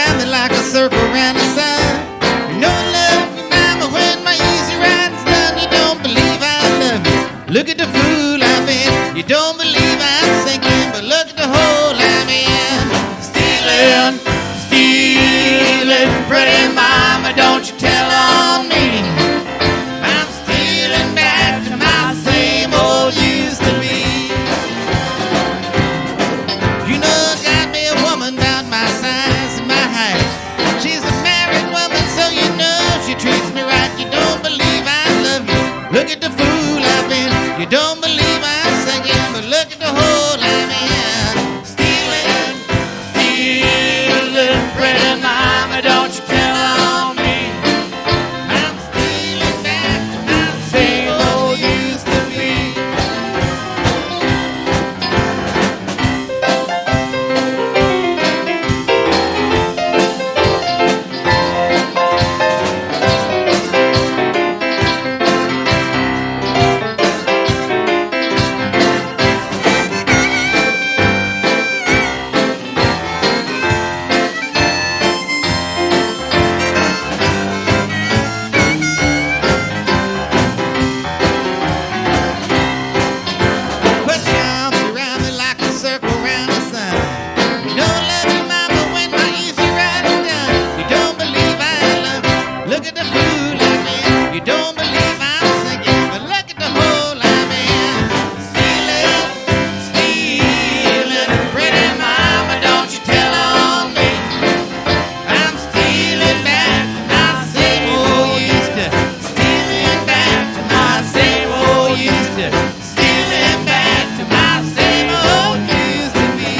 around me like a circle around the sun. You know love you, mama, when my easy ride's done. You don't believe I love you. Look at the fool I'm in. You don't believe I'm sinking, but look at the hole I'm in. Stealing, stealing, pretty mama, don't you tell on me. I'm stealing back to my same old used to be. You know, got me a woman about my size and my height. She's a married woman, so you know she treats me right. You don't believe I love you. Look at the fool I've been. You don't believe I'm singing, but look at the hole I'm in. Stealing, stealing, pretty mama, don't you tell on me. I'm stealing back to my same old used to be. Put your arms around me like a circle around the sun. You don't love you, mama, when my easy ride is done. You don't believe I love you. Look at the fool I'm in. You don't believe I'm sinking, but look at the hole I'm in. Stealing, stealing, pretty mama, don't you tell on me. I'm stealing back to my same old used to. Stealing back to my same old used to. Stealing back to my same old used to be.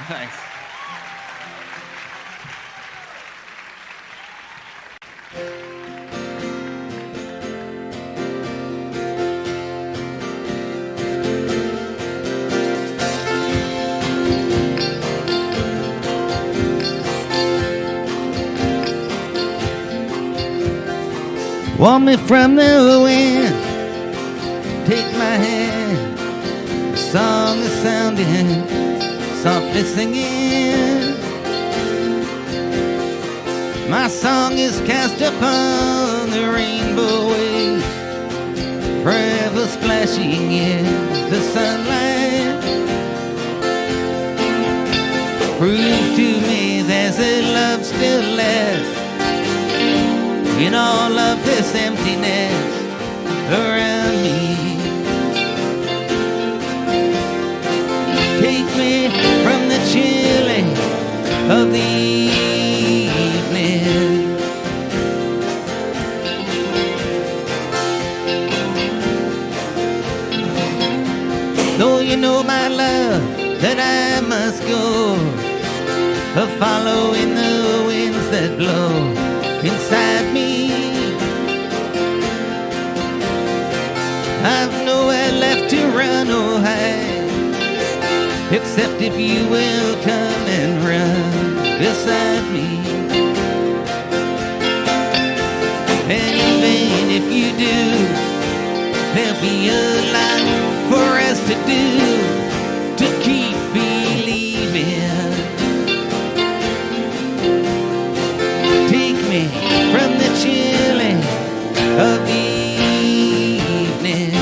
Thanks. Want me from the wind, take my hand. The song is sounding, softly singing. My song is cast upon the rainbow wave, forever splashing in the sunlight. Prove to me there's a love still left in all of this emptiness around me. Take me from the chilling of the evening. Though you know, my love, that I must go, following the winds that blow inside me. I've nowhere left to run or hide, except if you will come and run beside me. And even if you do, there'll be a lot for us to do to keep believing. Take me from the chilling of the evening.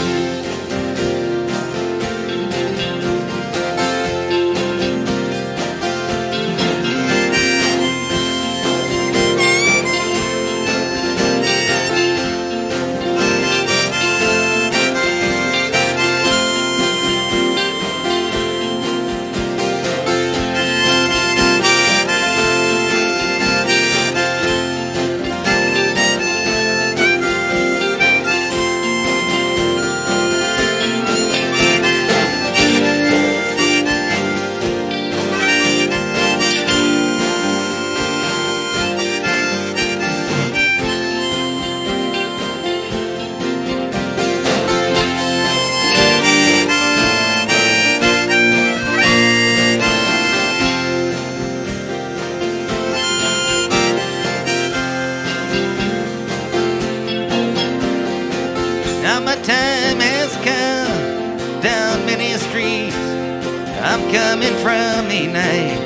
I'm coming from a night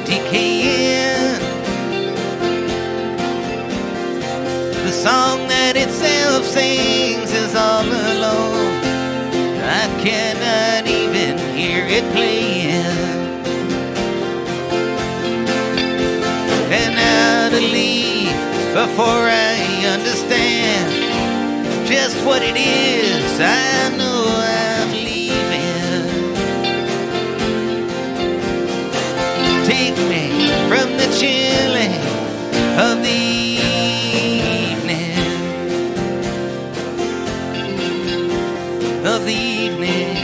decaying. The song that itself sings is all alone. I cannot even hear it playing. And how to leave before I understand just what it is, I know I'm leaving. Take me from the chilling of the evening, of the evening.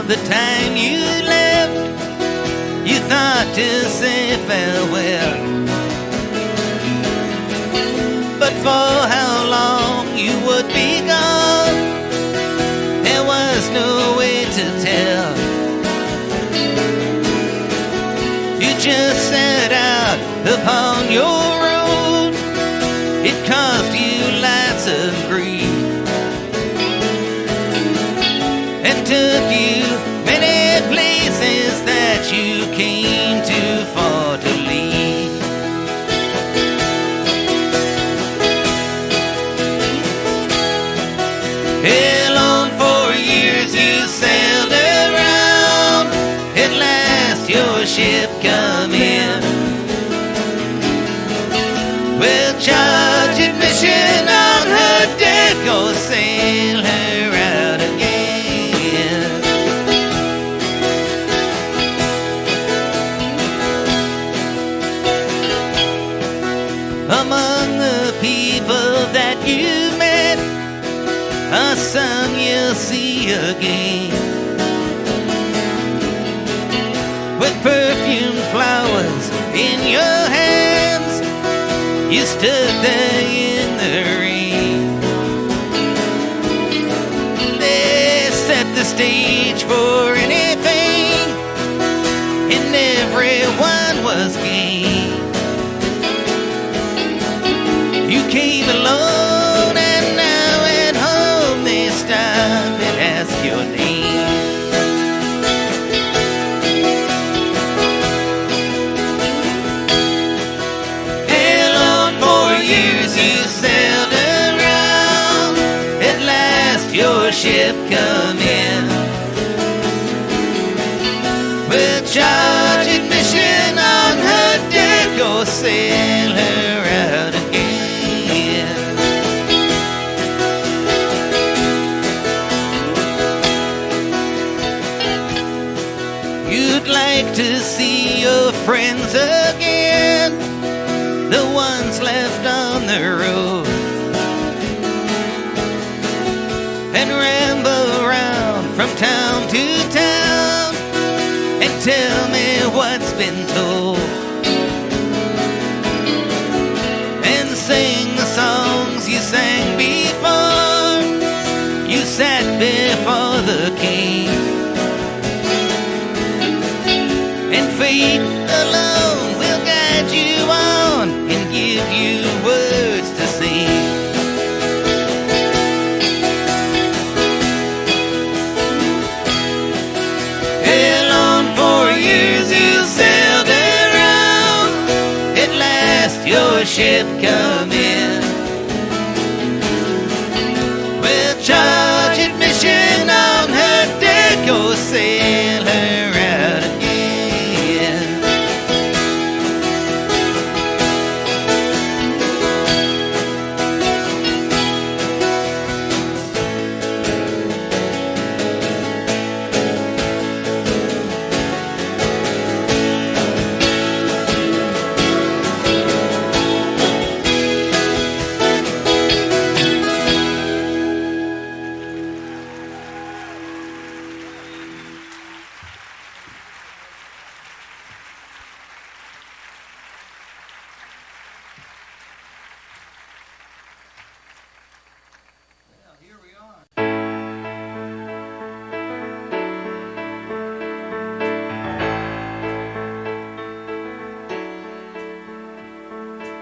The time you left, you thought to say farewell, but for how long you would be gone, there was no way to tell. You just set out upon your road. It cost you lots of grief and took you many places that you came too far to leave. Hell, on 4 years you sailed around. At last your ship come in. Well, charge admission on her deck or sail her out again. Among the people that you met are some you'll see again, with perfumed flowers in your hands. You stood there in the rain. They set the stage for anything, and everyone was game. You came alone, and now at home they stop and ask your name. Hell, on 4 years you sailed around. At last your ship come in. We'll charge admission on her deck or sail her out again. You'd like to see your friends again, the ones left on the road, and ramble around from town to town and tell me what's been told, and sing the songs you sang before you sat before the king. And fate alone will guide you on and give you words to sing. Hell, on 4 years you sailed around. At last your ship come in. We'll charge admission on her deck or sail her out again.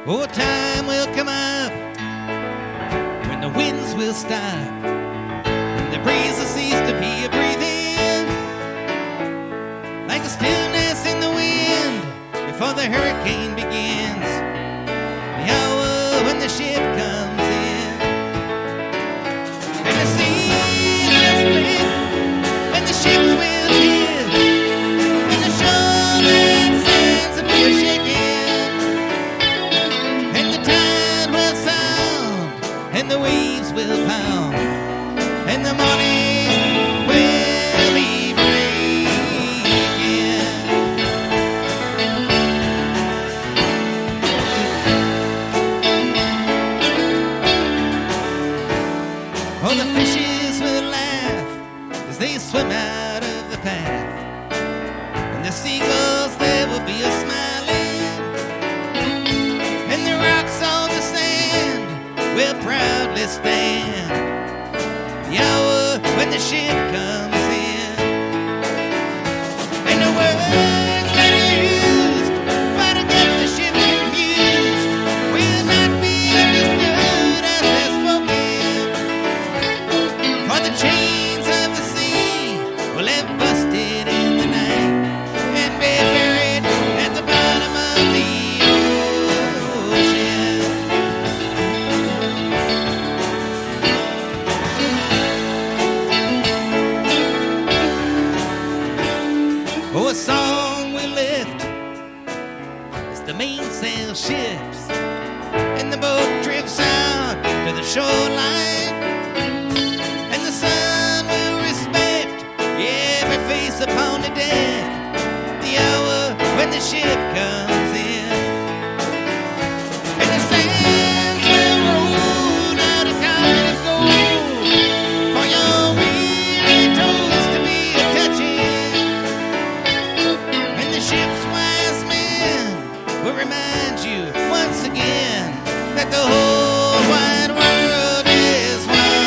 Oh, a time will come up when the winds will stop and the breeze will cease to be a breathing, like a stillness in the wind before the hurricane begins. The hour when the ship comes in and the seas will split and the ships will hit and the shoreline sands will be shaking and the tide will sound and the waves will pound and the morning will be breaking. Oh, the fishes will laugh as they swim out of the path, and the seagulls there will be a smiling, and the rocks on the sand will proudly stand. The hour when the ship comes in, and the words that are used for to get the ship confused will not be understood as they're spoken. For the chains of the sea will have busted in the night and be buried at the bottom of the ocean. Oh, a song we lift as the mainsail shifts and the boat drifts out to the shoreline, and the sun will respect every face upon the deck. The hour when the ship comes in, and the sands will roll out a kind of gold for your weary toes to be a-touching, and the ship's wise men will remind you once again that the whole wide world is watching.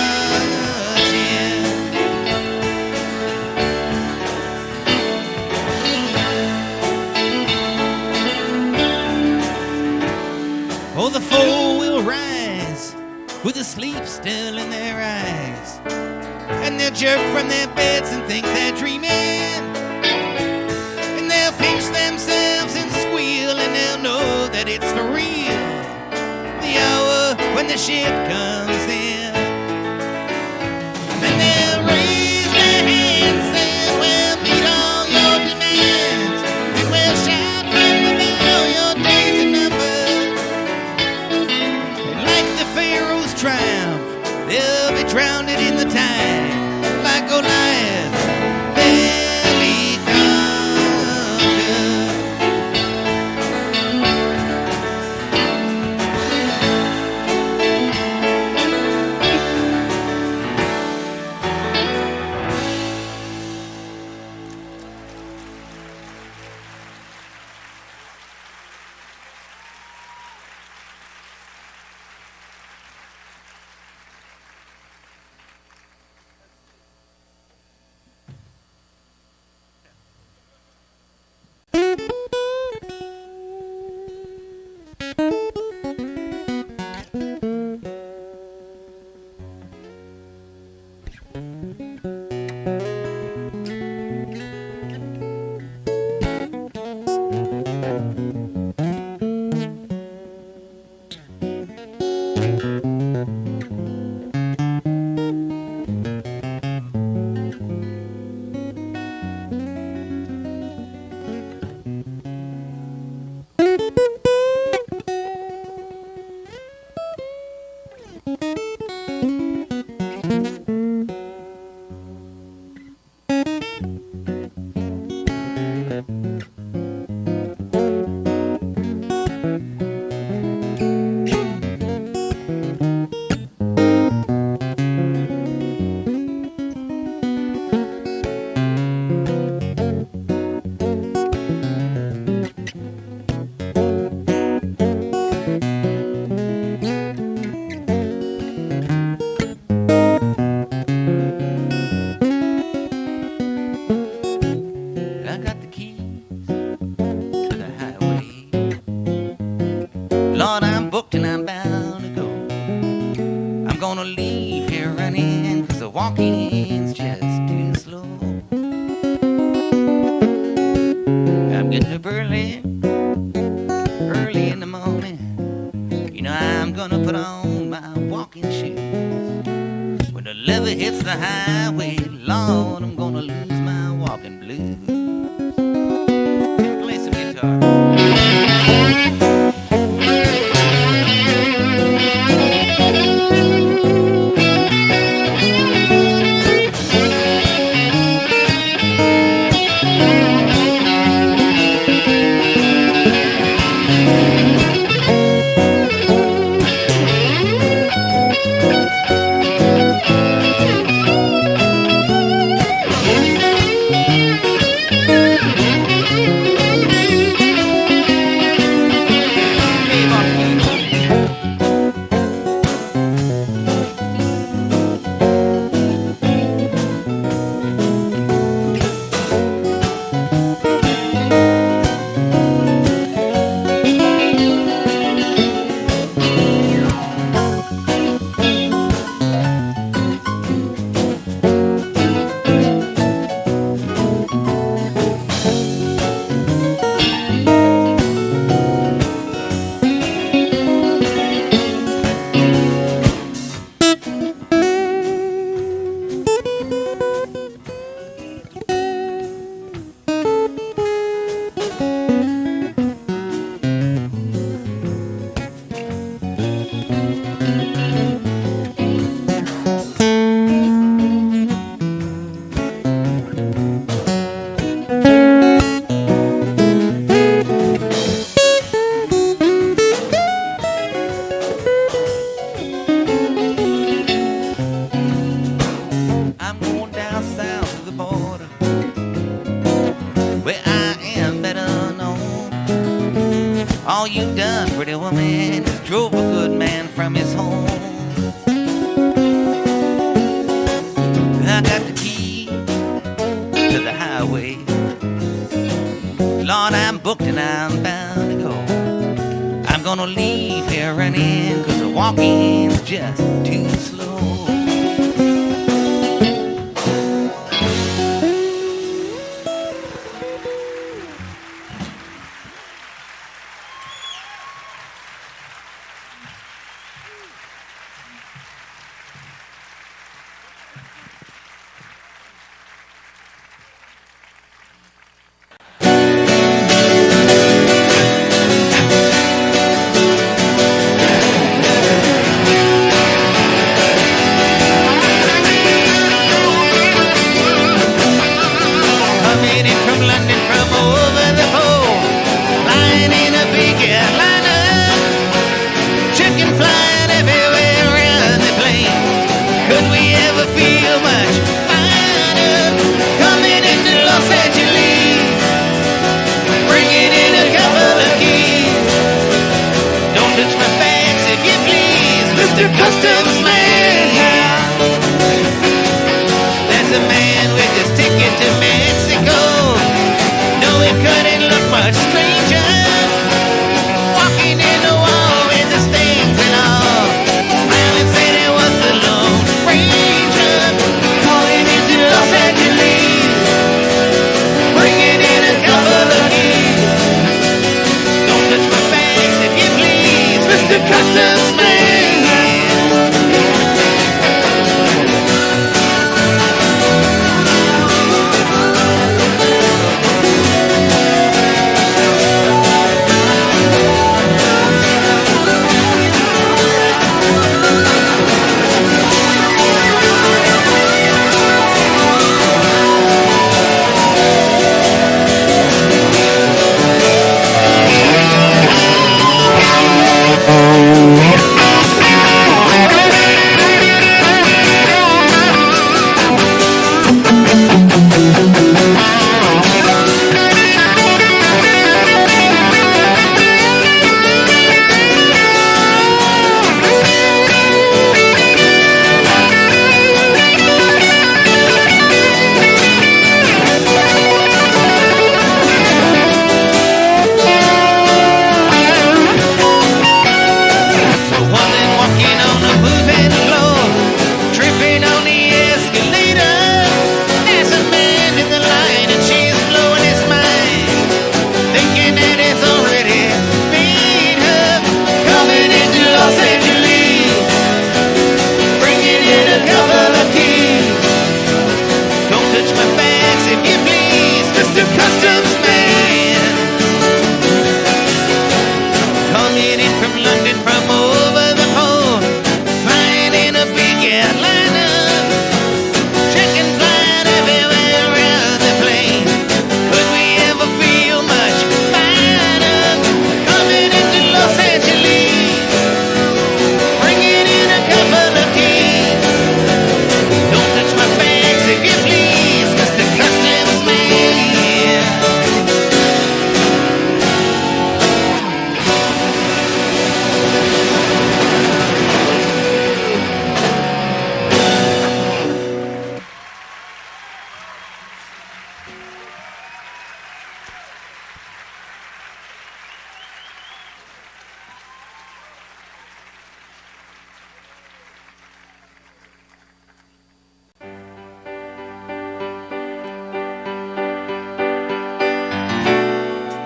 Oh, the foe will rise with the sleep still in their eyes, and they'll jerk from their beds and think they're dreaming, and they'll pinch themselves and squeal, and they'll know that it's for real. The hour when the ship comes in, and they'll raise their hands and we'll meet all your demands, and we'll shout from the bow, your days are numbered, and like the Pharaoh's triumph, they'll be drowned in the tide, like Goliath, they'll be conquered. Lord, I'm booked and I'm bound to go. I'm gonna leave here running, 'cause the walking's just too slow. I'm getting up early in the morning. You know I'm gonna put on my walking shoes. When the lever hits the highway, Lord, I'm gonna lose my walking blues. Play some guitar. All you've done, pretty woman, is drove a good man from his home. I got the key to the highway. Lord, I'm booked and I'm bound to go. I'm gonna leave here running, 'cause the walking's just too slow.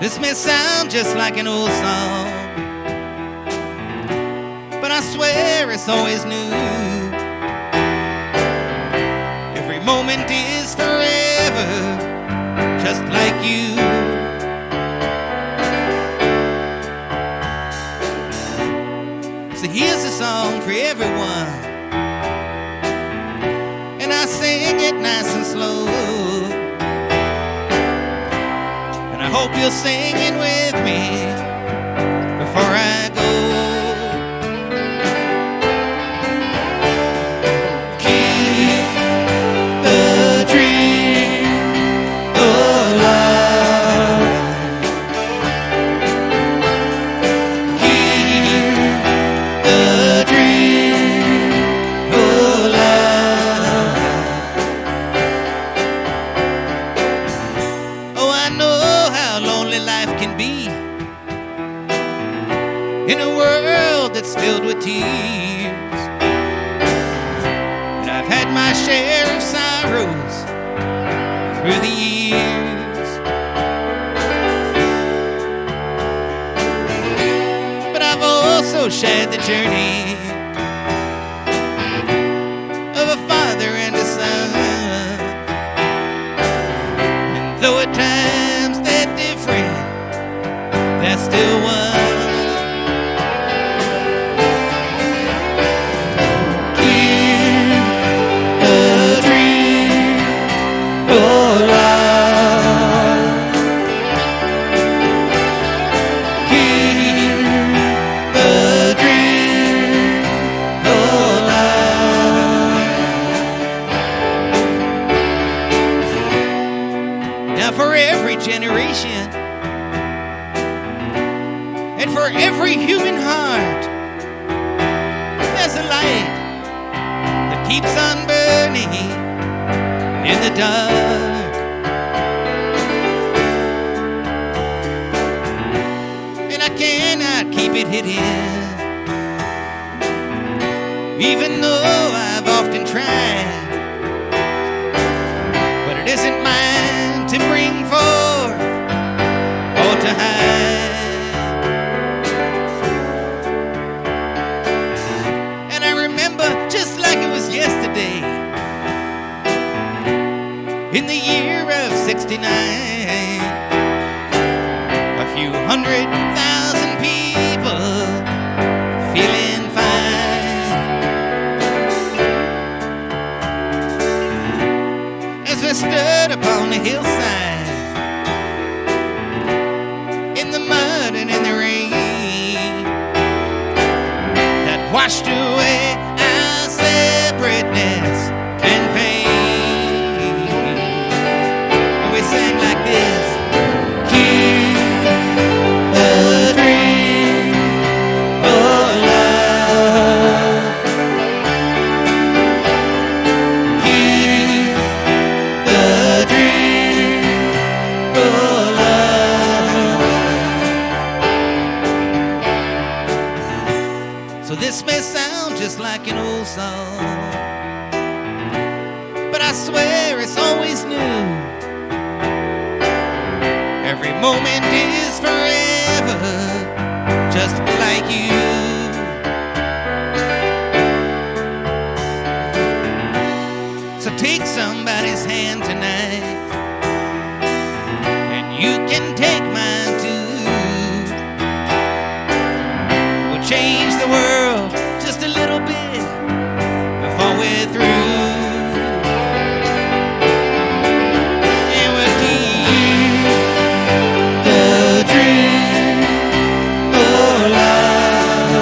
This may sound just like an old song, but I swear it's always new. Every moment is forever, just like you. So here's a song for everyone, and I sing it nice and slow. And I hope you'll sing it with me before I go. Keep the dream alive. Keep the dream alive. Oh, I know how lonely life can be in a world that's filled with tears. And I've had my share of sorrows through the years, but I've also shared the journey of a father and a son. And though at times they're different, they're still one. Keep the dream alive. Keep the dream alive. Now for every generation and for every human heart, there's a light that keeps on burning in the dark. And I cannot keep it hidden, even though I've often tried. But it isn't mine to bring forth or to hide. And I remember just like it was yesterday, in the year of '69, a few 100,000 people feeling fine, as we stood upon the hillside, in the mud and in the rain, that washed away our separateness and pain. And we sang like this: keep the dream alive. Keep the dream alive. So this may sound just like an old song, but I swear it's always new. Every moment is forever, just like you. So take somebody's hand tonight, and you can take mine too. We'll change the world just a little bit before we're through. And we'll keep the dream alive.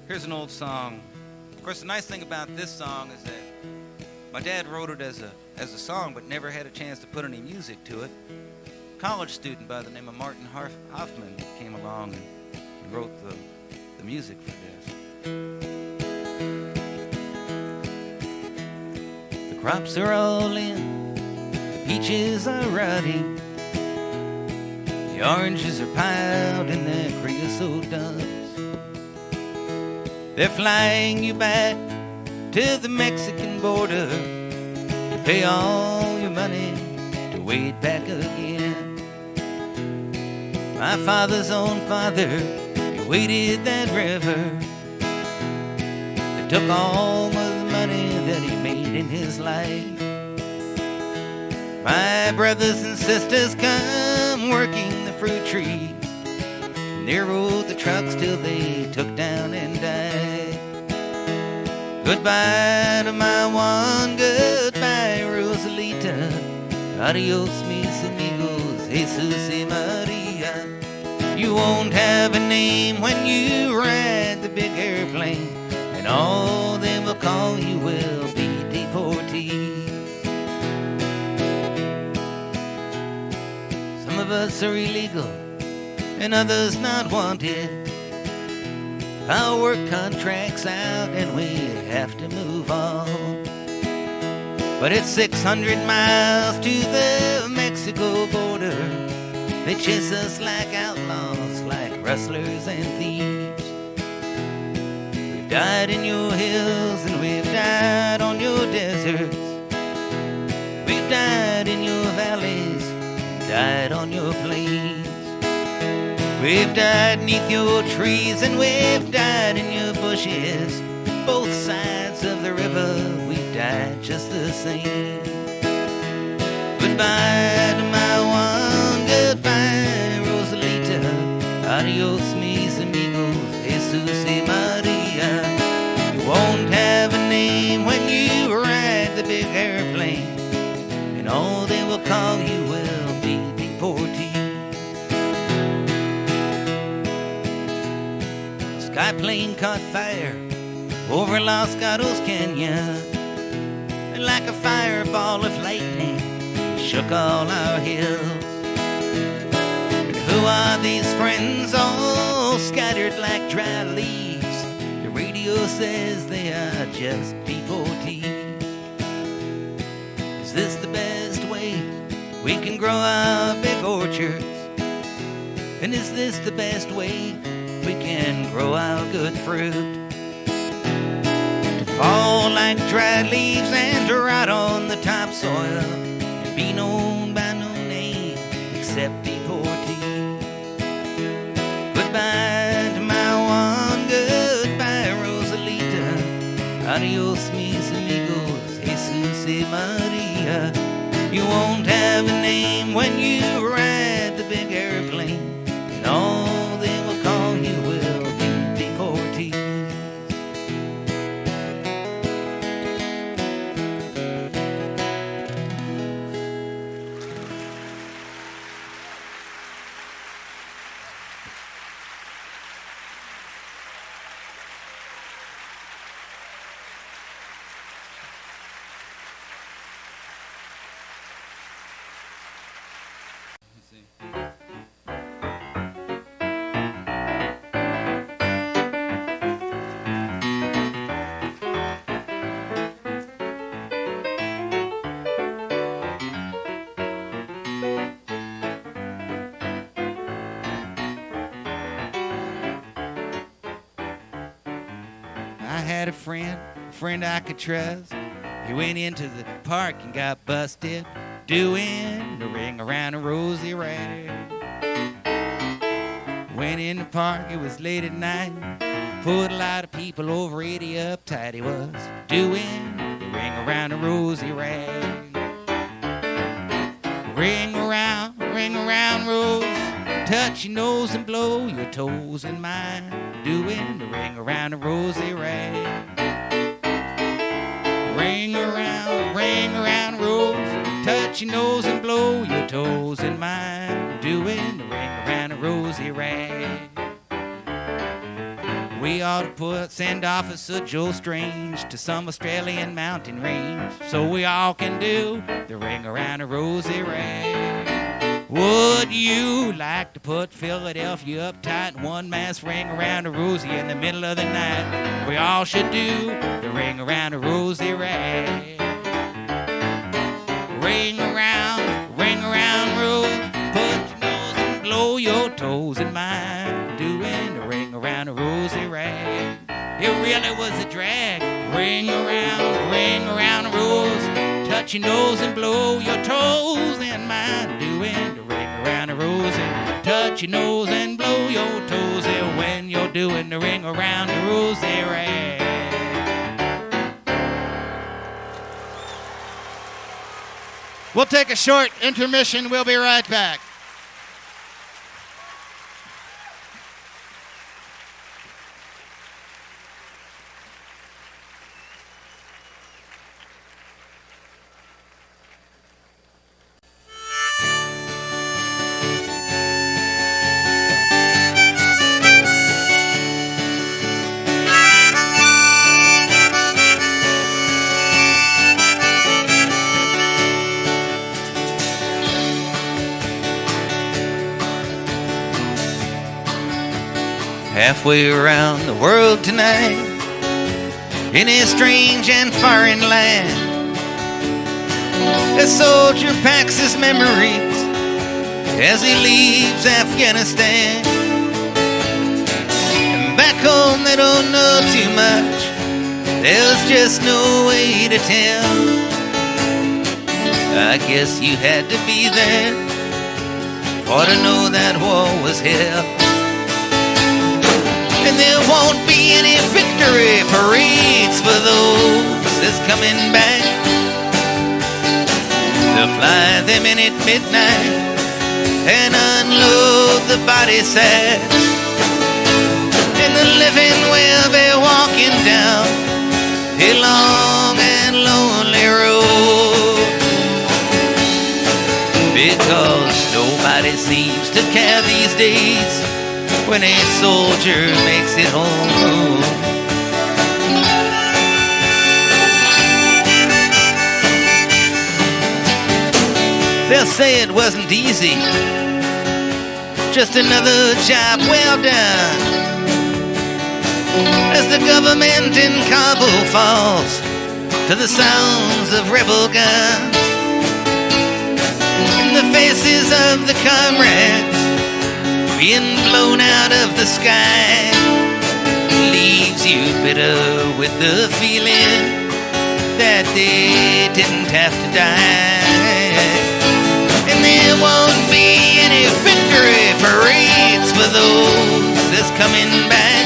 Here's an old song. Of course, the nice thing about this song is that my dad wrote it as a song, but never had a chance to put any music to it. A college student by the name of Martin Hoffman came along and wrote the music for this. The crops are all in, the peaches are rotting, the oranges are piled in their creosote dumps. They're flying you back to the Mexican border to pay all your money to wade back again. My father's own father, he waded that river. They took all of the money that he made in his life. My brothers and sisters come working the fruit trees, and they rode the trucks till they took down and died. Goodbye to my one, goodbye Rosalita. Adios mis amigos, Jesus y Maria. You won't have a name when you ride the big airplane, and all they will call you will be Deportee. Some of us are illegal and others not wanted. Our work contracts out and we have to move on. But it's 600 miles to the Mexico border. They chase us like outlaws, like rustlers and thieves. We've died in your hills and we've died on your deserts. We've died in your valleys, died on your plains. We've died neath your trees and we've died in your bushes. Both sides of the river, we've died just the same. Goodbye to my one, goodbye Rosalita. Adios mis amigos, Jesus y Maria. You won't have a name when you ride the big airplane, and all they will call you will be Deportee. Sky plane caught fire over Los Gatos Canyon, and like a fireball of lightning shook all our hills. And who are these friends all scattered like dry leaves? The radio says they are just Deportees. Is this the best way we can grow our big orchards? And is this the best way we can grow our good fruit? To fall like dried leaves and to rot on the topsoil and be known by no name except Deportee. Goodbye to my one, goodbye Rosalita. Adios mis amigos, Jesus y Maria. You won't have a name when you ride the big airplane, and all they will call you will be Deportees. I had a friend I could trust. He went into the park and got busted doing the Ring-Around-The-Rosie-Rag. Went in the park, it was late at night. Put a lot of people over 80 uptight. He was doing the Ring-Around-The-Rosie-Rag. Ring around, rose. Touch your nose and blow your toes in mine. Doing the Ring-Around-The-Rosie-Rag. Ring around, rose. Touch your nose and blow your toes in mine. Doing the Ring-Around-The-Rosie-Rag. We ought to send Officer Joe Strange to some Australian mountain range so we all can do the Ring-Around-The-Rosie-Rag. Would you like to put Philadelphia uptight in one mass ring around the Rosie in the middle of the night? We all should do the Ring-Around-The-Rosie-Rag. Ring around, Rose. Put your nose and blow your toes in mine. Doing the Ring-Around-The-Rosie-Rag. It really was a drag. Ring around, Rose. Touch your nose and blow your toes in mine. Doing the Ring-Around-The-Rosie. Touch your nose and blow your toes in when you're doing the Ring-Around-The-Rosie-Rag. We'll take a short intermission. We'll be right back. Halfway around the world tonight, in a strange and foreign land, a soldier packs his memories as he leaves Afghanistan. And back home they don't know too much, there's just no way to tell. I guess you had to be there for to know that war was hell. And there won't be any victory parades for those that's coming back. They'll fly them in at midnight and unload the body sacks. And the living will be walking down a long and lonely road, because nobody seems to care these days when a soldier makes it home. They'll say it wasn't easy, just another job well done, as the government in Kabul falls to the sounds of rebel guns. In the faces of the comrades being blown out of the sky leaves you bitter with the feeling that they didn't have to die. And there won't be any victory parades for those that's coming back.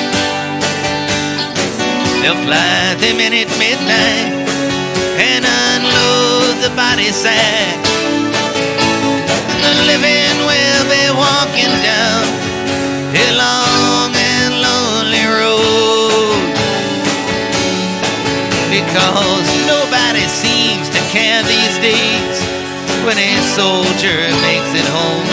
They'll fly them in at midnight and unload the body sack. The living will be walking down a long and lonely road, because nobody seems to care these days when a soldier makes it home.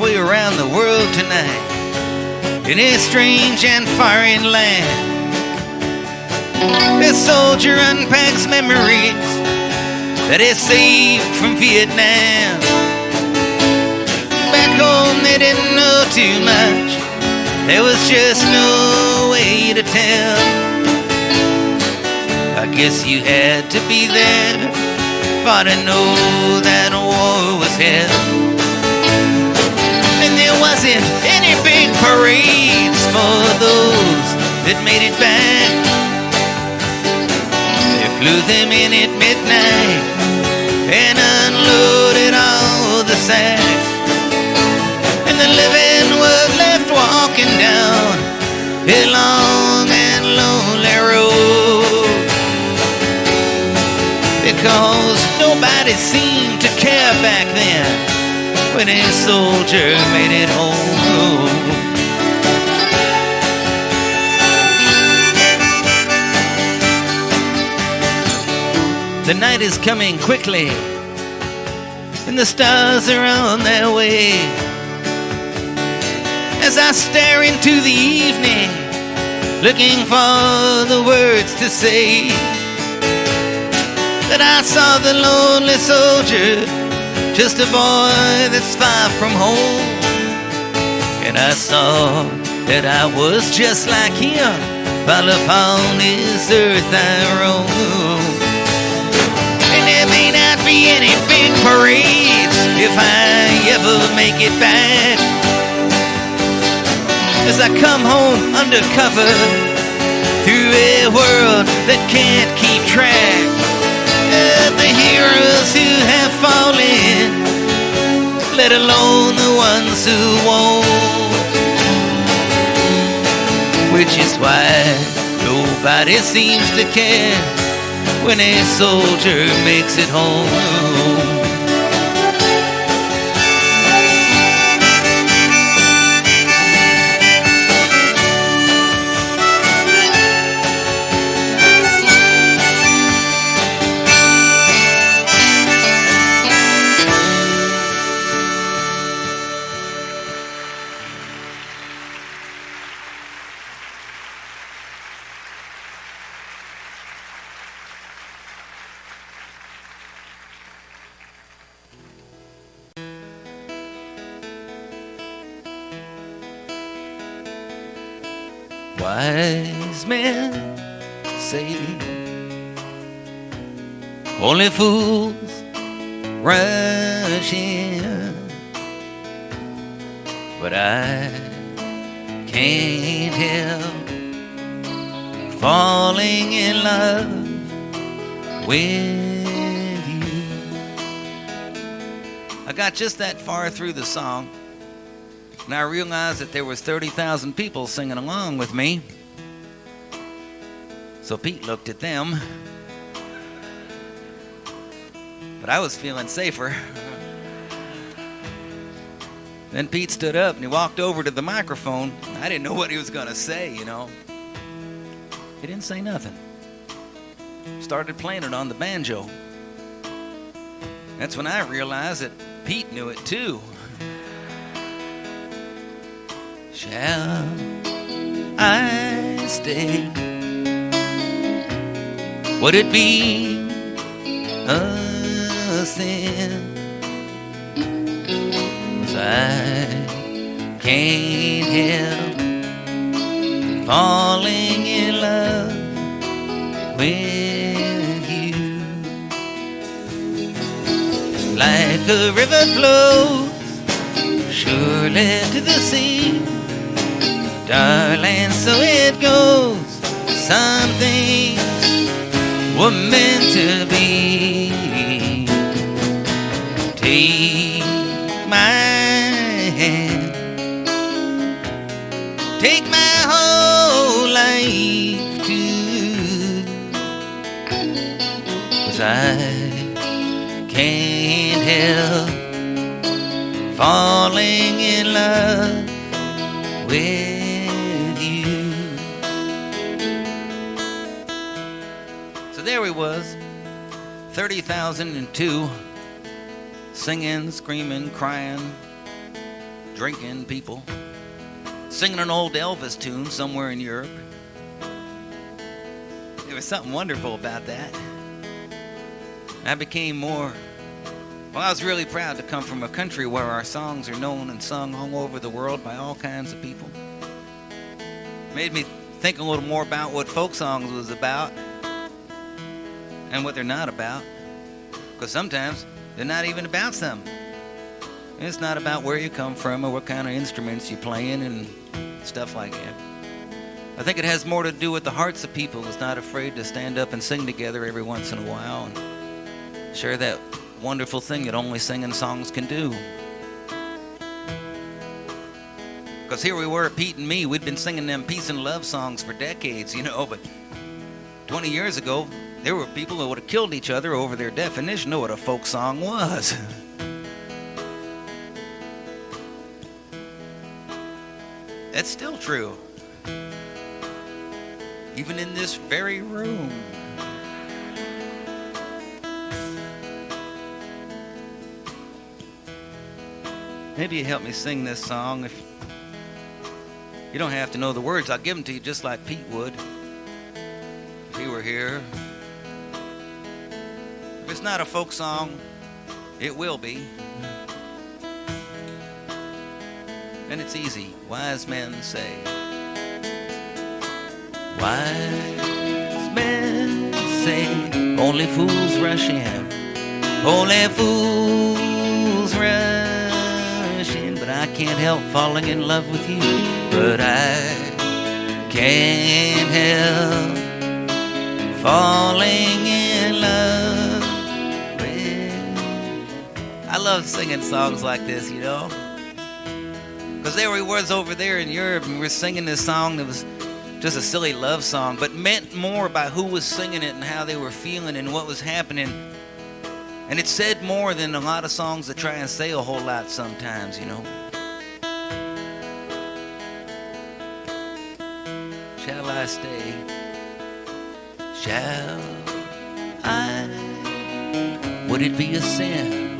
Around the world tonight, in a strange and foreign land, this soldier unpacks memories that he saved from Vietnam. Back home they didn't know too much, there was just no way to tell. I guess you had to be there for to know that war was hell. And there wasn't any big parade for those that made it back. They flew them in at midnight and unloaded all the sacks. And the living was left walking down a long and lonely road, because nobody seemed to care back then when a soldier made it home. The night is coming quickly and the stars are on their way. As I stare into the evening, looking for the words to say, that I saw the lonely soldier, just a boy that's far from home. And I saw that I was just like him, while upon this earth I roam. And there may not be any big parades if I ever make it back, as I come home undercover through a world that can't keep track of the heroes who have fallen, let alone the ones who won't. Which is why nobody seems to care when a soldier makes it home. Wise men say only fools rush in, but I can't help falling in love with you. I got just that far through the song, and I realized that there was 30,000 people singing along with me. So Pete looked at them, but I was feeling safer. Then Pete stood up and he walked over to the microphone. I didn't know what he was gonna say, you know. He didn't say nothing. Started playing it on the banjo. That's when I realized that Pete knew it too. Shall I stay? Would it be a sin? 'Cause I can't help falling in love with you. Like a river flows surely to the sea, darling, so it goes. Some things were meant to be. Take my hand, take my whole life too, 'cause I can't help falling in love with you. So there he was, 30,002, singing, screaming, crying, drinking people, singing an old Elvis tune somewhere in Europe. There was something wonderful about that. I became more, well, I was really proud to come from a country where our songs are known and sung all over the world by all kinds of people. Made me think a little more about what folk songs was about and what they're not about. Because sometimes they're not even about something. It's not about where you come from or what kind of instruments you're playing and stuff like that. I think it has more to do with the hearts of people that's not afraid to stand up and sing together every once in a while and share that wonderful thing that only singing songs can do. Because here we were, Pete and me, we'd been singing them peace and love songs for decades, you know, but 20 years ago, there were people who would have killed each other over their definition of what a folk song was. That's still true. Even in this very room. Maybe you help me sing this song. If you don't have to know the words, I'll give them to you just like Pete would if he were here. If it's not a folk song, it will be. And it's easy. Wise men say. Wise men say only fools rush in. Only fools rush in. But I can't help falling in love with you. But I can't help falling in love with. I love singing songs like this, you know. Because there he was over there in Europe, and we were singing this song that was just a silly love song, but meant more by who was singing it and how they were feeling and what was happening. And it said more than a lot of songs that try and say a whole lot sometimes, you know. Shall I stay? Shall I? Would it be a sin?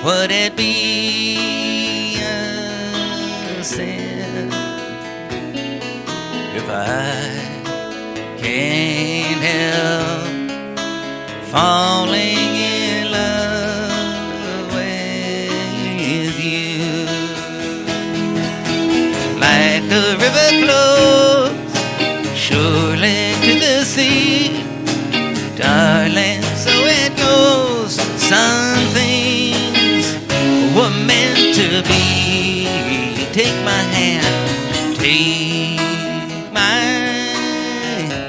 Would it be a sin if I can't help falling in love with you? Like the river flows surely to the sea, darling, so it goes. Some things were meant to be. Take my hand,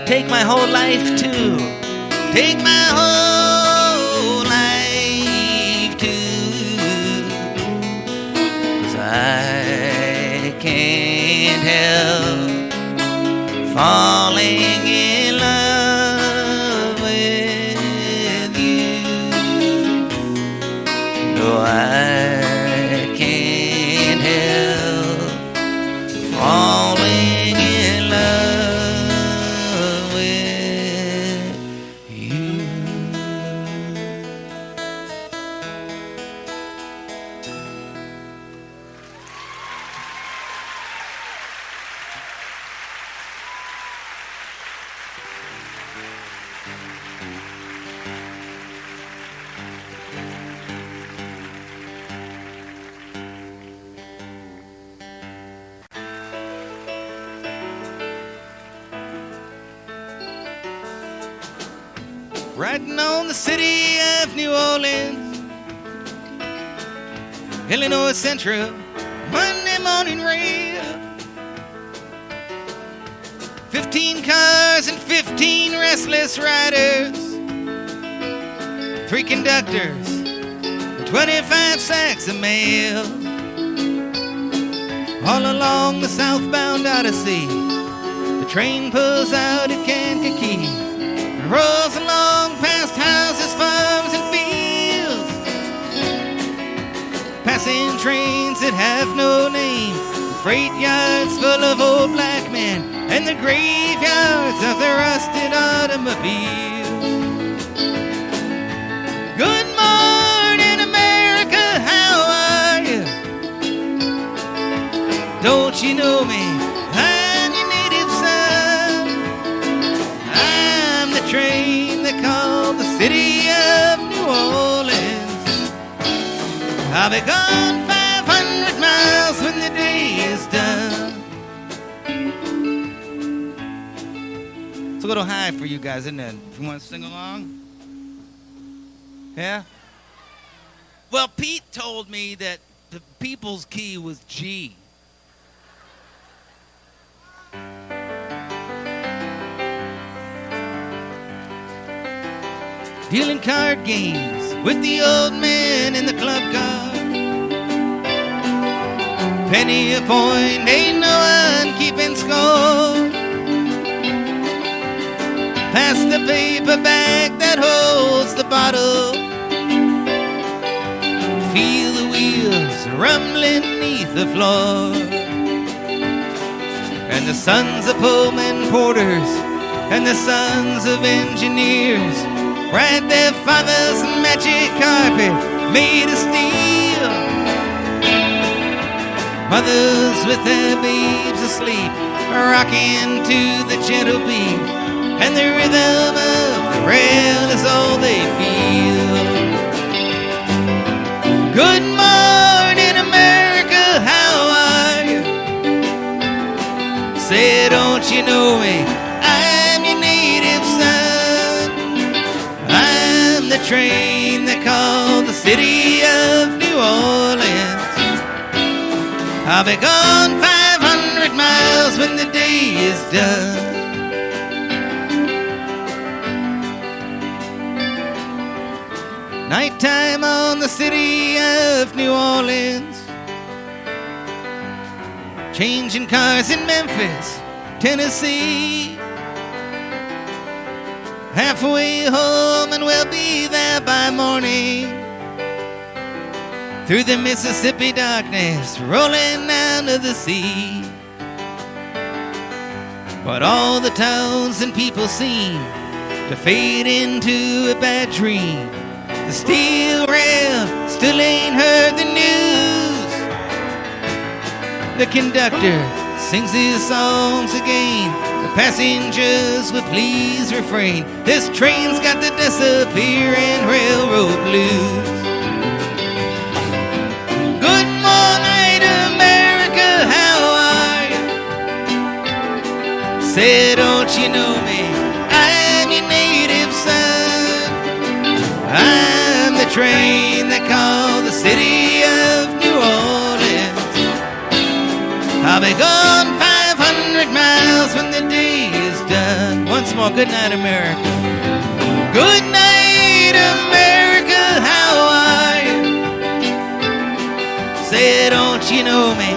take my whole life too. Take my whole life too. 'Cause I can't help falling in love with you. No, I can't help falling in love with you. Riding on the city of New Orleans, Illinois Central, Monday morning rail. 15 cars and 15 restless riders, 3 conductors, and 25 sacks of mail. All along the southbound Odyssey, the train pulls out at Kankakee, rolls along past houses, farms, and fields, passing trains that have no name, freight yards full of old black men, and the graveyards of their rusted automobiles. Good morning, America, how are you? Don't you know me? I'm your native son. I'm the train they call the city of New Orleans. I'll be gone 500 miles when the day is done. It's a little high for you guys, isn't it? If you want to sing along? Yeah? Well, Pete told me that the people's key was G. dealing card games with the old men in the club car. Penny a point, ain't no one keeping score. Pass the paper bag that holds the bottle. Feel the wheels rumbling beneath the floor. And the sons of Pullman porters and the sons of engineers ride their father's magic carpet made of steel. Mothers with their babes asleep, rocking to the gentle beat, and the rhythm of the rail is all they feel. Good morning, America, how are you? Say, don't you know me? I'm your native son. I'm the train they call the city of New Orleans. I'll be gone 500 miles when the day is done. Nighttime on the city of New Orleans. Changing cars in Memphis, Tennessee. Halfway home and we'll be there by morning. Through the Mississippi darkness, rolling down to the sea. But all the towns and people seem to fade into a bad dream. The steel rail still ain't heard the news. The conductor sings his songs again. The passengers will please refrain. This train's got the disappearing railroad blues. Good morning, America, how are you? Say, don't you know me? I'm your native son. I'm the train they call the city of New Orleans. I'll be gone 500 miles when the day is done. Once more, good night, America. Good night, America, how are you? Say, don't you know me?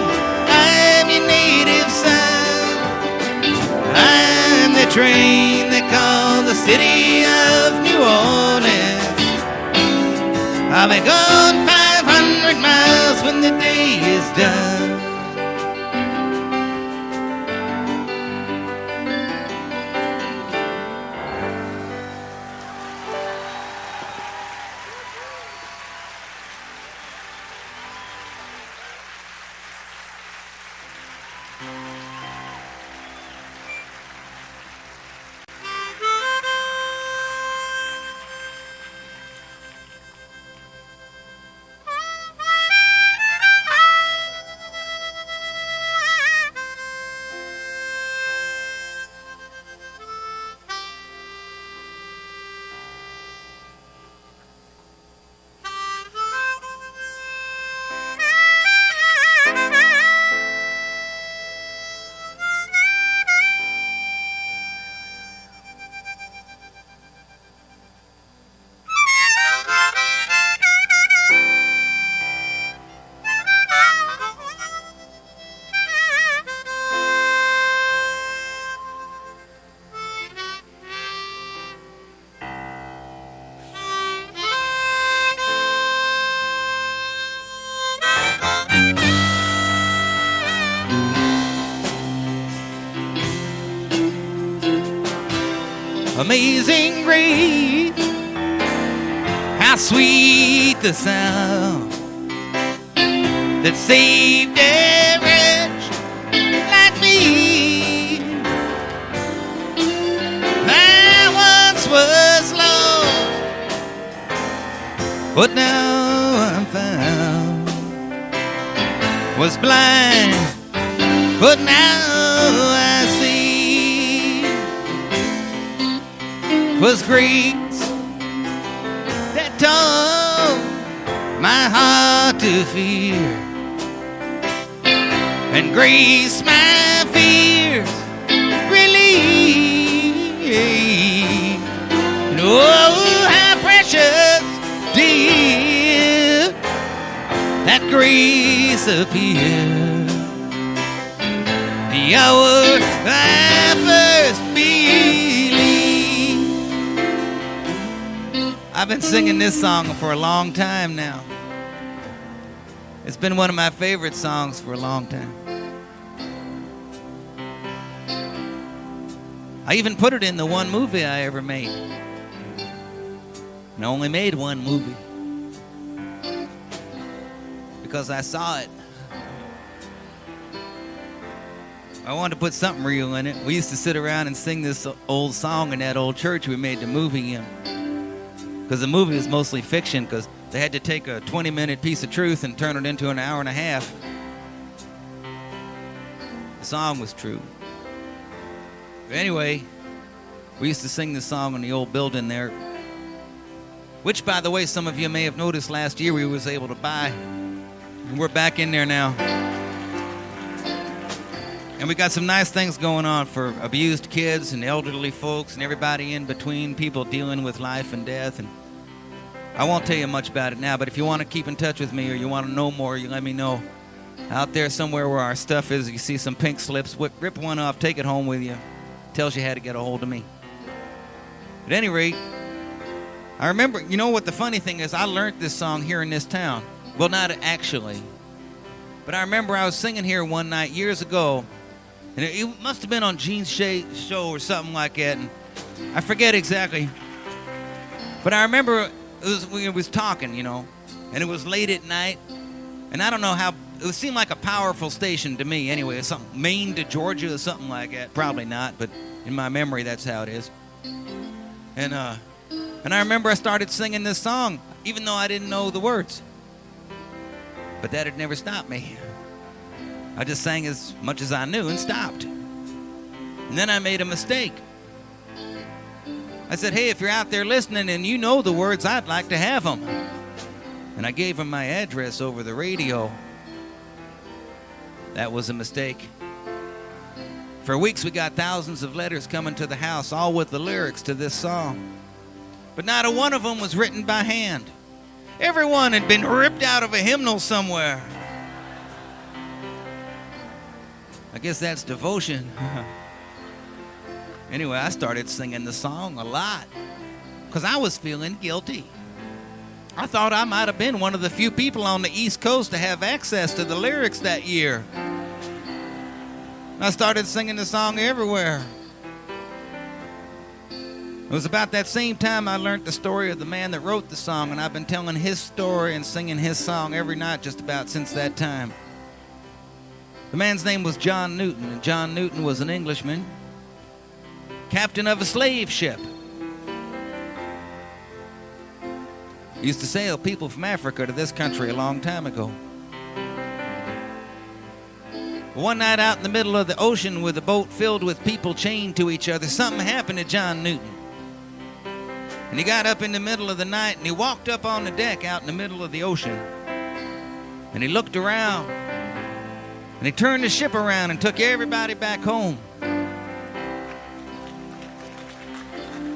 I'm your native son. I'm the train they call the city of New Orleans. I'll be gone 500 miles when the day is done. Amazing grace, how sweet the sound that saved a wretch like me. I once was lost, but now I'm found. Was blind, but now I see. 'Twas grace that taught my heart to fear, and grace my fears relieved. And oh, how precious dear, that grace appeared the hour I first believed. I've been singing this song for a long time now. It's been one of my favorite songs for a long time. I even put it in the one movie I ever made. And I only made one movie because I saw it. I wanted to put something real in it. We used to sit around and sing this old song in that old church we made the movie in. Because the movie was mostly fiction, because they had to take a 20-minute piece of truth and turn it into an hour and a half. The song was true. But anyway, we used to sing this song in the old building there, which, by the way, some of you may have noticed last year we was able to buy. And we're back in there now. And we got some nice things going on for abused kids and elderly folks and everybody in between, people dealing with life and death. And I won't tell you much about it now, but if you want to keep in touch with me or you want to know more, you let me know. Out there somewhere where our stuff is, you see some pink slips, rip one off, take it home with you. Tells you how to get a hold of me. At any rate, I remember, you know what the funny thing is, I learned this song here in this town. Well, not actually. But I remember I was singing here one night years ago, and it must have been on Gene's show or something like that, and I forget exactly. But I remember we was talking, you know, and it was late at night, and I don't know how, it seemed like a powerful station to me anyway. It's something Maine to Georgia or something like that. Probably not, but in my memory, that's how it is. And I remember I started singing this song, even though I didn't know the words. But that had never stopped me. I just sang as much as I knew and stopped. And then I made a mistake. I said, hey, if you're out there listening and you know the words, I'd like to have them. And I gave him my address over the radio. That was a mistake. For weeks we got thousands of letters coming to the house, all with the lyrics to this song. But not a one of them was written by hand. Everyone had been ripped out of a hymnal somewhere. I guess that's devotion. Anyway, I started singing the song a lot because I was feeling guilty. I thought I might have been one of the few people on the East Coast to have access to the lyrics that year. I started singing the song everywhere. It was about that same time I learned the story of the man that wrote the song, and I've been telling his story and singing his song every night just about since that time. The man's name was John Newton, and John Newton was an Englishman, captain of a slave ship. He used to sail people from Africa to this country a long time ago. One night out in the middle of the ocean with a boat filled with people chained to each other, something happened to John Newton. And he got up in the middle of the night and he walked up on the deck out in the middle of the ocean. And he looked around. And he turned the ship around and took everybody back home.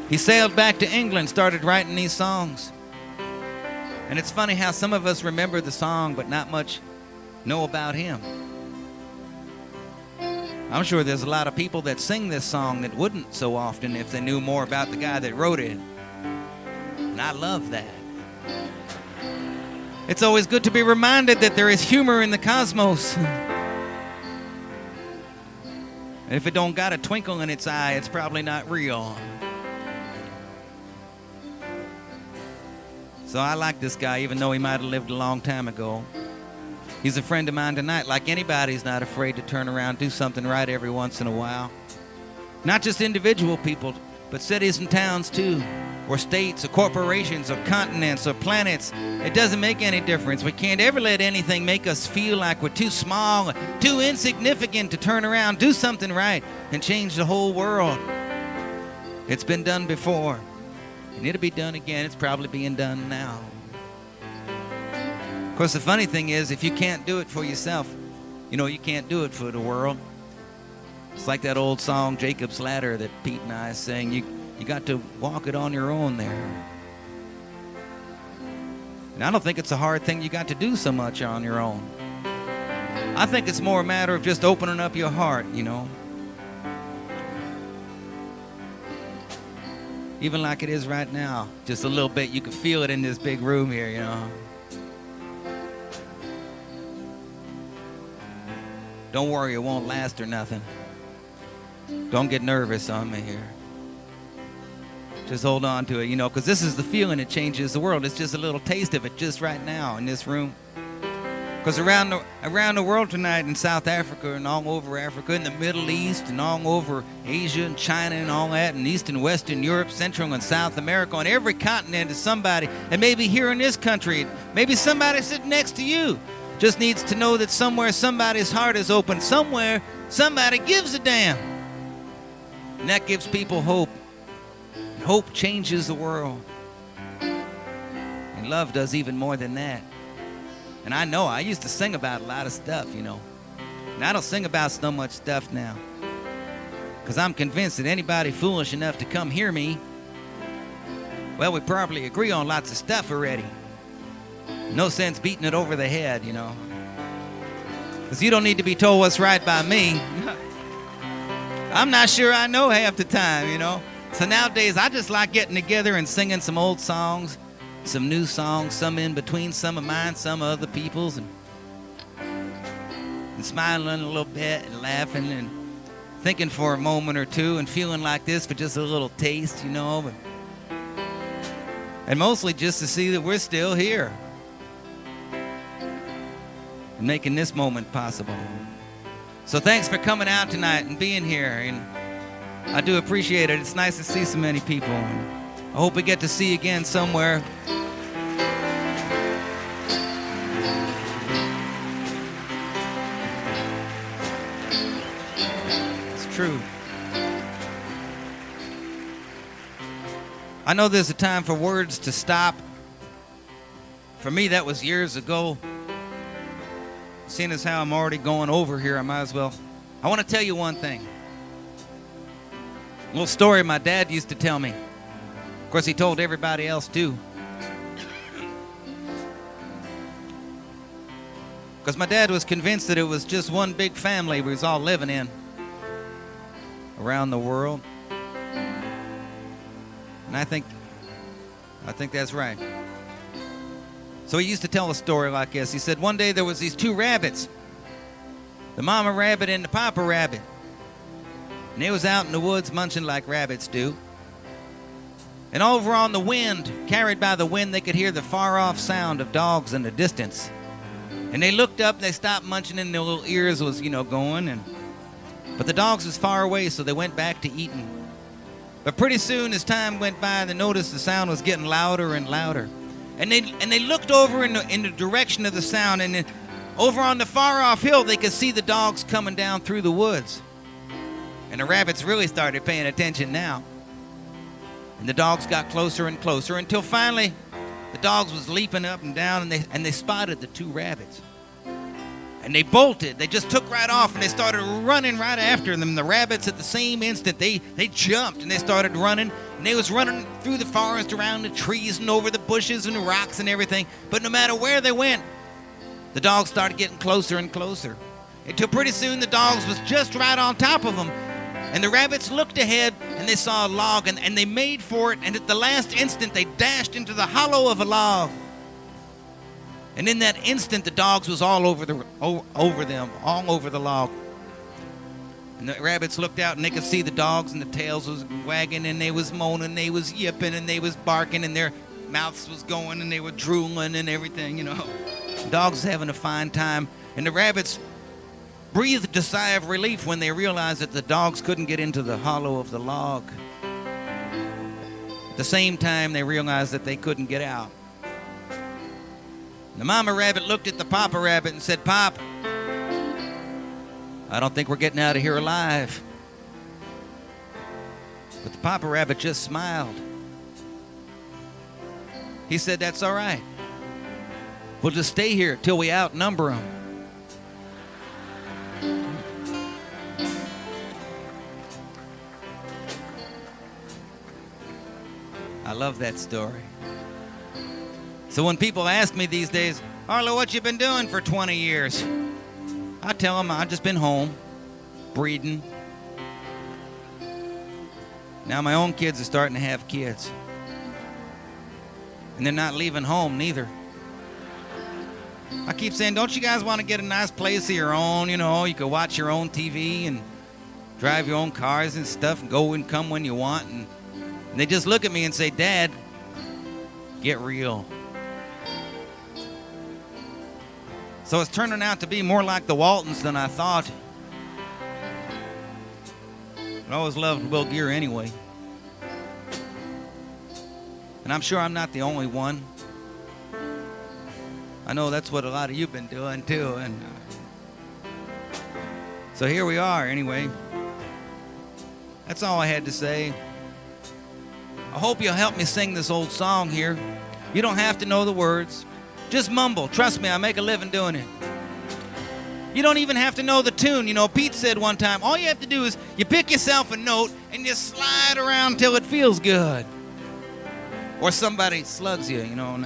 He sailed back to England, started writing these songs. And it's funny how some of us remember the song but not much know about him. I'm sure there's a lot of people that sing this song that wouldn't so often if they knew more about the guy that wrote it. And I love that. It's always good to be reminded that there is humor in the cosmos. And if it don't got a twinkle in its eye, it's probably not real. So I like this guy, even though he might have lived a long time ago. He's a friend of mine tonight. Like anybody, he's not afraid to turn around, do something right every once in a while. Not just individual people, but cities and towns too, or states, or corporations, or continents, or planets. It doesn't make any difference. We can't ever let anything make us feel like we're too small, too insignificant to turn around, do something right, and change the whole world. It's been done before, and it'll be done again. It's probably being done now. Of course, the funny thing is, if you can't do it for yourself, you know, you can't do it for the world. It's like that old song, Jacob's Ladder, that Pete and I sang. You got to walk it on your own there. And I don't think it's a hard thing you got to do so much on your own. I think it's more a matter of just opening up your heart, you know. Even like it is right now, just a little bit. You can feel it in this big room here, you know. Don't worry, it won't last or nothing. Don't get nervous on me here. Just hold on to it, you know, because this is the feeling that changes the world. It's just a little taste of it just right now in this room. Because around the world tonight, in South Africa and all over Africa, in the Middle East and all over Asia and China and all that, and East and Western Europe, Central and South America, on every continent is somebody, and maybe here in this country, maybe somebody sitting next to you just needs to know that somewhere somebody's heart is open. Somewhere somebody gives a damn. And that gives people hope. And hope changes the world. And love does even more than that. And I know, I used to sing about a lot of stuff, you know. And I don't sing about so much stuff now. Because I'm convinced that anybody foolish enough to come hear me, well, we probably agree on lots of stuff already. No sense beating it over the head, you know. Because you don't need to be told what's right by me. I'm not sure I know half the time, you know. So nowadays, I just like getting together and singing some old songs, some new songs, some in between, some of mine, some of other people's, and smiling a little bit and laughing and thinking for a moment or two and feeling like this for just a little taste, you know. And mostly just to see that we're still here and making this moment possible. So thanks for coming out tonight and being here, and I do appreciate it. It's nice to see so many people. I hope we get to see you again somewhere. It's true. I know there's a time for words to stop. For me, that was years ago. Seeing as how I'm already going over here, I might as well. I want to tell you one thing. A little story my dad used to tell me. Of course, he told everybody else too. Because my dad was convinced that it was just one big family we was all living in around the world. And I think that's right. So he used to tell a story like this. He said one day there was these two rabbits, the mama rabbit and the papa rabbit. And they was out in the woods munching like rabbits do. And over on the wind, carried by the wind, they could hear the far-off sound of dogs in the distance. And they looked up, and they stopped munching, and their little ears was, going. But the dogs was far away, so they went back to eating. But pretty soon, as time went by, they noticed the sound was getting louder and louder. And they looked over in the direction of the sound, and over on the far-off hill, they could see the dogs coming down through the woods. And the rabbits really started paying attention now. And the dogs got closer and closer until finally the dogs was leaping up and down, and they spotted the two rabbits. And they bolted. They just took right off, and they started running right after them. The rabbits at the same instant, they jumped, and they started running. And they was running through the forest, around the trees, and over the bushes and the rocks and everything. But no matter where they went, the dogs started getting closer and closer. Until pretty soon the dogs was just right on top of them. And the rabbits looked ahead, and they saw a log, and they made for it, and at the last instant, they dashed into the hollow of a log. And in that instant, the dogs was all over them, all over the log. And the rabbits looked out, and they could see the dogs, and the tails was wagging, and they was moaning, they was yipping, and they was barking, and their mouths was going, and they were drooling and everything, The dogs was having a fine time, and the rabbits breathed a sigh of relief when they realized that the dogs couldn't get into the hollow of the log. At the same time, they realized that they couldn't get out. The mama rabbit looked at the papa rabbit and said, "Pop, I don't think we're getting out of here alive." But the papa rabbit just smiled. He said, "That's all right. We'll just stay here till we outnumber them." I love that story. So when people ask me these days, Arlo, what you been doing for 20 years? I tell them I've just been home, breeding. Now my own kids are starting to have kids. And they're not leaving home neither. I keep saying, don't you guys want to get a nice place of your own? You know, you can watch your own TV and drive your own cars and stuff and go and come when you want. And they just look at me and say, Dad, get real. So it's turning out to be more like the Waltons than I thought. I always loved Will Gear anyway. And I'm sure I'm not the only one. I know that's what a lot of you have been doing too. And so here we are anyway. That's all I had to say. I hope you'll help me sing this old song here. You don't have to know the words. Just mumble. Trust me, I make a living doing it. You don't even have to know the tune. You know, Pete said one time, all you have to do is you pick yourself a note and you slide around till it feels good. Or somebody slugs you, you know.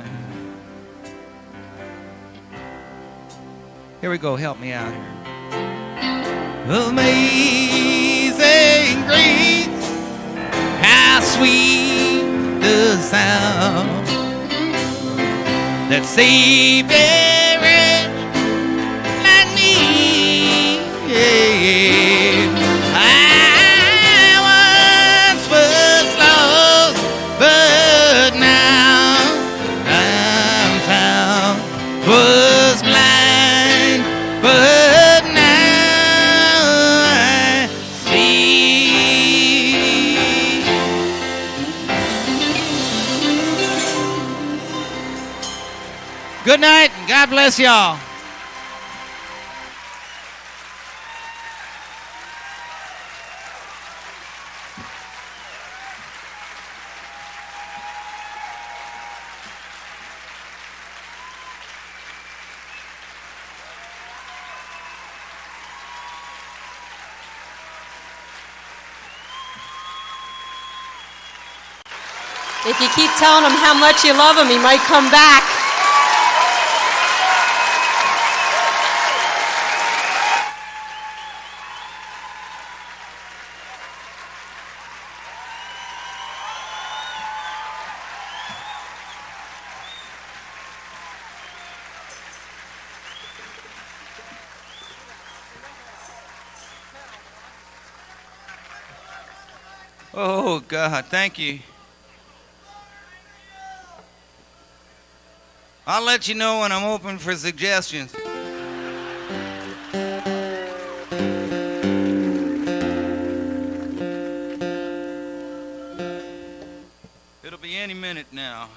Here we go. Help me out here. Amazing grace, how sweet the sound that saved a wretch like me. I once was lost, but now I'm found. Was blind, but now I see. Good night, and God bless y'all. If you keep telling him how much you love him, he might come back. Oh, God, thank you. I'll let you know when I'm open for suggestions. It'll be any minute now.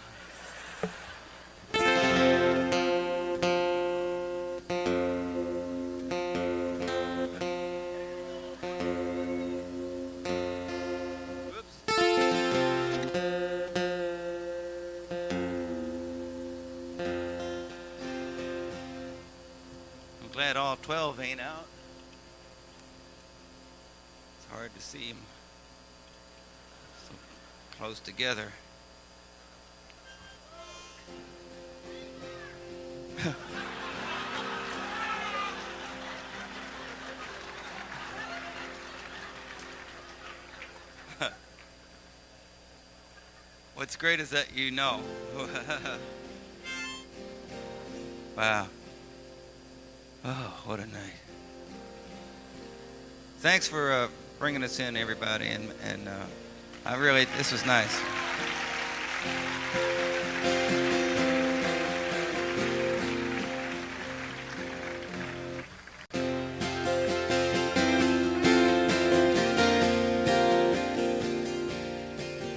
Glad all 12 ain't out. It's hard to see them so close together. What's great is that you know. Wow. Oh, what a night. Thanks for bringing us in, everybody, and I really, this was nice.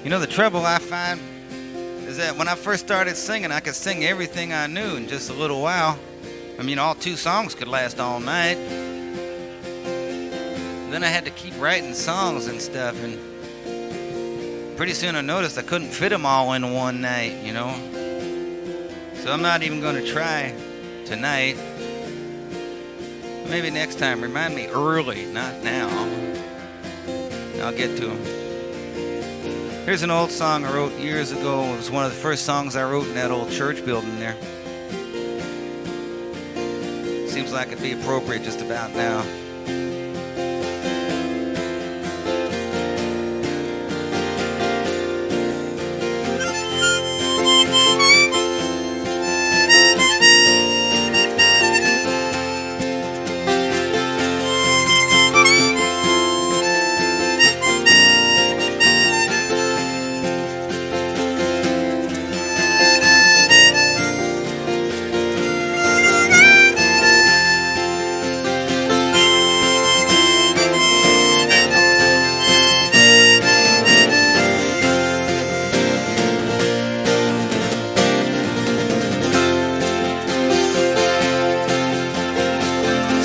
You know, the trouble I find is that when I first started singing, I could sing everything I knew in just a little while. I mean, all 2 songs could last all night. Then I had to keep writing songs and stuff, and pretty soon I noticed I couldn't fit them all in one night, you know. So I'm not even going to try tonight. Maybe next time. Remind me early, not now. I'll get to them. Here's an old song I wrote years ago. It was one of the first songs I wrote in that old church building there. Seems like it'd be appropriate just about now.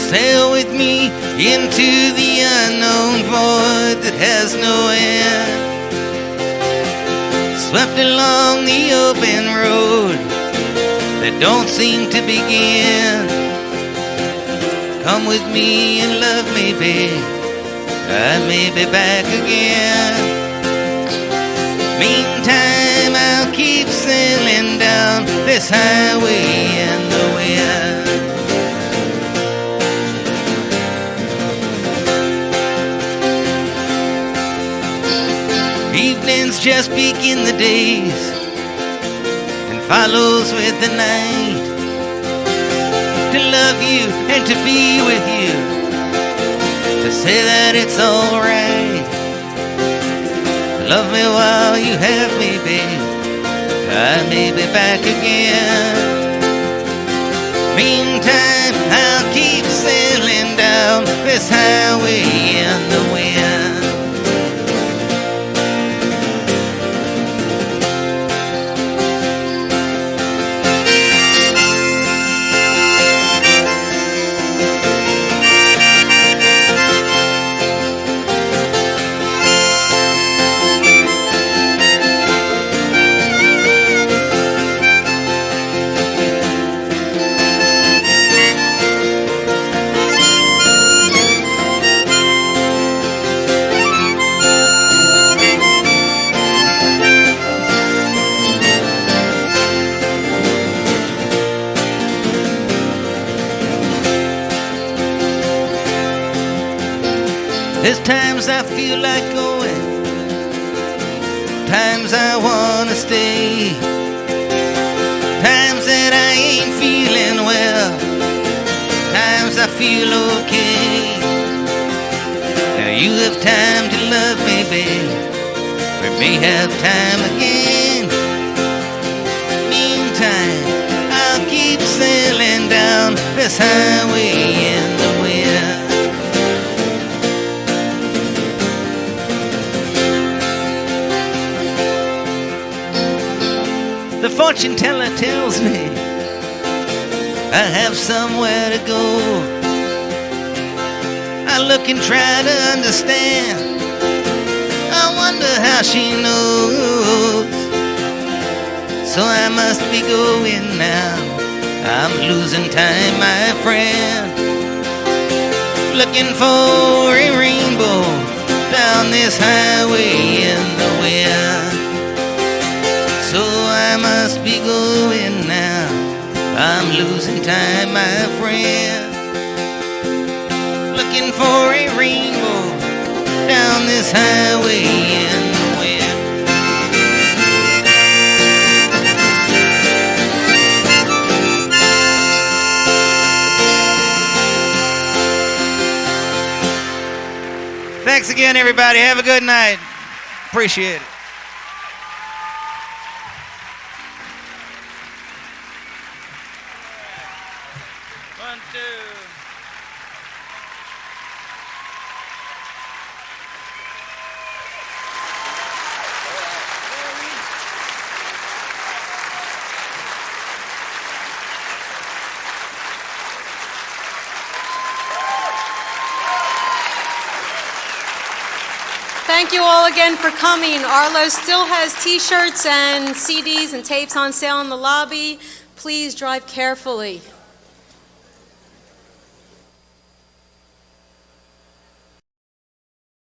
Sail with me into the unknown void that has no end. Swept along the open road that don't seem to begin. Come with me and love me, babe. I may be back again. Meantime, I'll keep sailing down this highway in the wind. Evenings just begin the days and follows with the night. To love you and to be with you, to say that it's alright. Love me while you have me, babe. I may be back again. Meantime, I'll keep sailing down this highway in the wind. There's times I feel like going, times I wanna stay, times that I ain't feeling well, times I feel okay. Now you have time to love me, babe. We may have time again. Meantime, I'll keep sailing down this highway in the wind. The fortune teller tells me I have somewhere to go. I look and try to understand. I wonder how she knows. So I must be going now. I'm losing time, my friend. Looking for a rainbow down this highway in the wind. So I must be going now. I'm losing time, my friend. Looking for a rainbow down this highway in the wind. Thanks again, everybody. Have a good night. Appreciate it. Thank you all again for coming. Arlo still has t-shirts and CDs and tapes on sale in the lobby. Please drive carefully.